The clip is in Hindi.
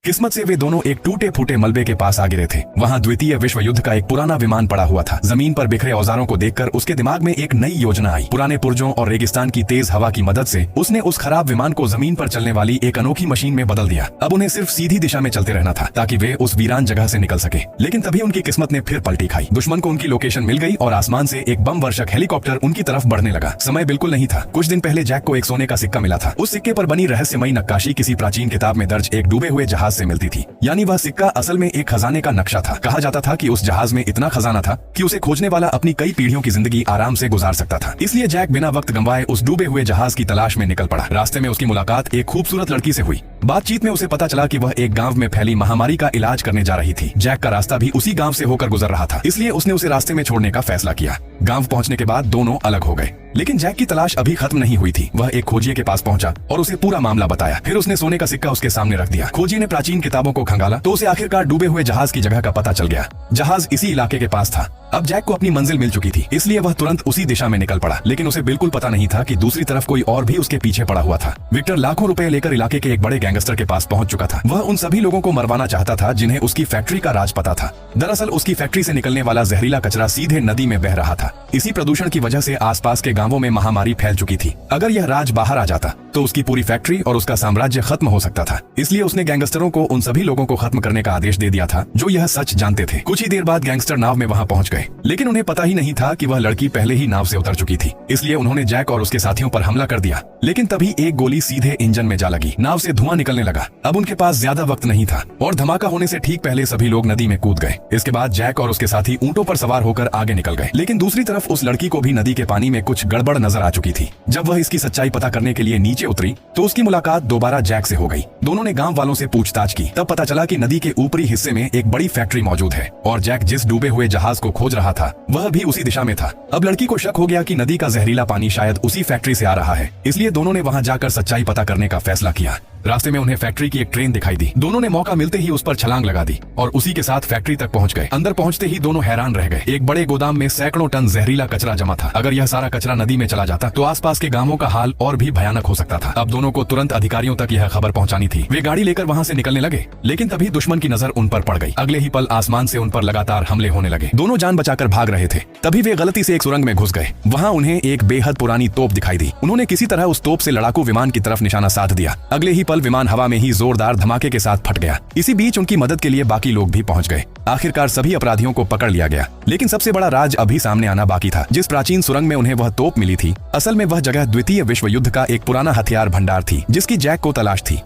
किस्मत से वे दोनों एक टूटे फूटे मलबे के पास आ गिरे थे। वहाँ द्वितीय विश्व युद्ध का एक पुराना विमान पड़ा हुआ था। जमीन पर बिखरे औजारों को देखकर उसके दिमाग में एक नई योजना आई। पुराने पुर्जों और रेगिस्तान की तेज हवा की मदद से उसने उस खराब विमान को जमीन पर चलने वाली एक अनोखी मशीन में बदल दिया। अब उन्हें सिर्फ सीधी दिशा में चलते रहना था ताकि वे उस वीरान जगह से निकल सके। लेकिन तभी उनकी किस्मत ने फिर पलटी खाई। दुश्मन को उनकी लोकेशन मिल गई और आसमान से एक बम वर्षक हेलीकॉप्टर उनकी तरफ बढ़ने लगा। समय बिल्कुल नहीं था। कुछ दिन पहले जैक को एक सोने का सिक्का मिला था। उस सिक्के पर बनी रहस्यमयी नक्काशी किसी प्राचीन किताब में दर्ज एक डूबे हुए जहाज से मिलती थी। यानी वह सिक्का असल में एक खजाने का नक्शा था। कहा जाता था कि उस जहाज में इतना खजाना था कि उसे खोजने वाला अपनी कई पीढ़ियों की जिंदगी आराम से गुजार सकता था। इसलिए जैक बिना वक्त गंवाए उस डूबे हुए जहाज की तलाश में निकल पड़ा। रास्ते में उसकी मुलाकात एक खूबसूरत लड़की से हुई। बातचीत में उसे पता चला कि वह एक गांव में फैली महामारी का इलाज करने जा रही थी। जैक का रास्ता भी उसी गांव से होकर गुजर रहा था, इसलिए उसने उसे रास्ते में छोड़ने का फैसला किया। गांव पहुंचने के बाद दोनों अलग हो गए, लेकिन जैक की तलाश अभी खत्म नहीं हुई थी। वह एक खोजिए के पास पहुंचा और उसे पूरा मामला बताया। फिर उसने सोने का सिक्का उसके सामने रख दिया। खोजिए ने प्राचीन किताबों को खंगाला तो उसे आखिरकार डूबे हुए जहाज की जगह का पता चल गया। जहाज इसी इलाके के पास था। अब जैक को अपनी मंजिल मिल चुकी थी, इसलिए वह तुरंत उसी दिशा में निकल पड़ा। लेकिन उसे बिल्कुल पता नहीं था कि दूसरी तरफ कोई और भी उसके पीछे पड़ा हुआ था। विक्टर लाखों रुपए लेकर इलाके के एक बड़े गैंगस्टर के पास पहुंच चुका था। वह उन सभी लोगों को मरवाना चाहता था जिन्हें उसकी फैक्ट्री का राज पता था। दरअसल उसकी फैक्ट्री से निकलने वाला जहरीला कचरा सीधे नदी में बह रहा था। इसी प्रदूषण की वजह से आसपास के गांवों में महामारी फैल चुकी थी। अगर यह राज बाहर आ जाता तो उसकी पूरी फैक्ट्री और उसका साम्राज्य खत्म हो सकता था। इसलिए उसने गैंगस्टरों को उन सभी लोगों को खत्म करने का आदेश दे दिया था जो यह सच जानते थे। कुछ ही देर बाद गैंगस्टर नाव में वहां पहुंच गए, लेकिन उन्हें पता ही नहीं था कि वह लड़की पहले ही नाव से उतर चुकी थी। इसलिए उन्होंने जैक और उसके साथियों पर हमला कर दिया। लेकिन तभी एक गोली सीधे इंजन में जा लगी। नाव से धुआं निकलने लगा। अब उनके पास ज्यादा वक्त नहीं था और धमाका होने से ठीक पहले सभी लोग नदी में कूद गए। इसके बाद जैक और उसके साथी ऊंटों पर सवार होकर आगे निकल गए। लेकिन दूसरी तरफ उस लड़की को भी नदी के पानी में कुछ गड़बड़ नजर आ चुकी थी। जब वह इसकी सच्चाई पता करने के लिए नीचे उतरी तो उसकी मुलाकात दोबारा जैक से हो गई। दोनों ने गांव वालों से पूछताछ की। तब पता चला कि नदी के ऊपरी हिस्से में एक बड़ी फैक्ट्री मौजूद है और जैक जिस डूबे हुए जहाज को खोज रहा था वह भी उसी दिशा में था। अब लड़की को शक हो गया कि नदी का जहरीला पानी शायद उसी फैक्ट्री से आ रहा है। इसलिए दोनों ने वहां जाकर सच्चाई पता करने का फैसला किया। रास्ते में उन्हें फैक्ट्री की एक ट्रेन दिखाई दी। दोनों ने मौका मिलते ही उस पर छलांग लगा दी और उसी के साथ फैक्ट्री तक पहुंच गए। अंदर पहुंचते ही दोनों हैरान रह गए। एक बड़े गोदाम में सैकड़ों टन जहरीला कचरा जमा था। अगर यह सारा कचरा नदी में चला जाता तो आसपास के गांवों का हाल और भी भयानक हो सकता था। अब दोनों को तुरंत अधिकारियों तक यह खबर पहुंचानी थी। वे गाड़ी लेकर वहां से निकलने लगे, लेकिन तभी दुश्मन की नजर उन पर पड़ गई। अगले ही पल आसमान से उन पर लगातार हमले होने लगे। दोनों जान बचाकर भाग रहे थे। तभी वे गलती से एक सुरंग में घुस गए। वहां उन्हें एक बेहद पुरानी तोप दिखाई दी। उन्होंने किसी तरह उस तोप से लड़ाकू विमान की तरफ निशाना साध दिया। अगले ही पल विमान हवा में ही जोरदार धमाके के साथ फट गया। इसी बीच उनकी मदद के लिए बाकी लोग भी पहुंच गए। आखिरकार सभी अपराधियों को पकड़ लिया गया। लेकिन सबसे बड़ा राज अभी सामने आना बाकी था। जिस प्राचीन सुरंग में उन्हें वह तोप मिली थी, असल में वह जगह द्वितीय विश्व युद्ध का एक पुराना हथियार भंडार थी जिसकी जैक को तलाश थी।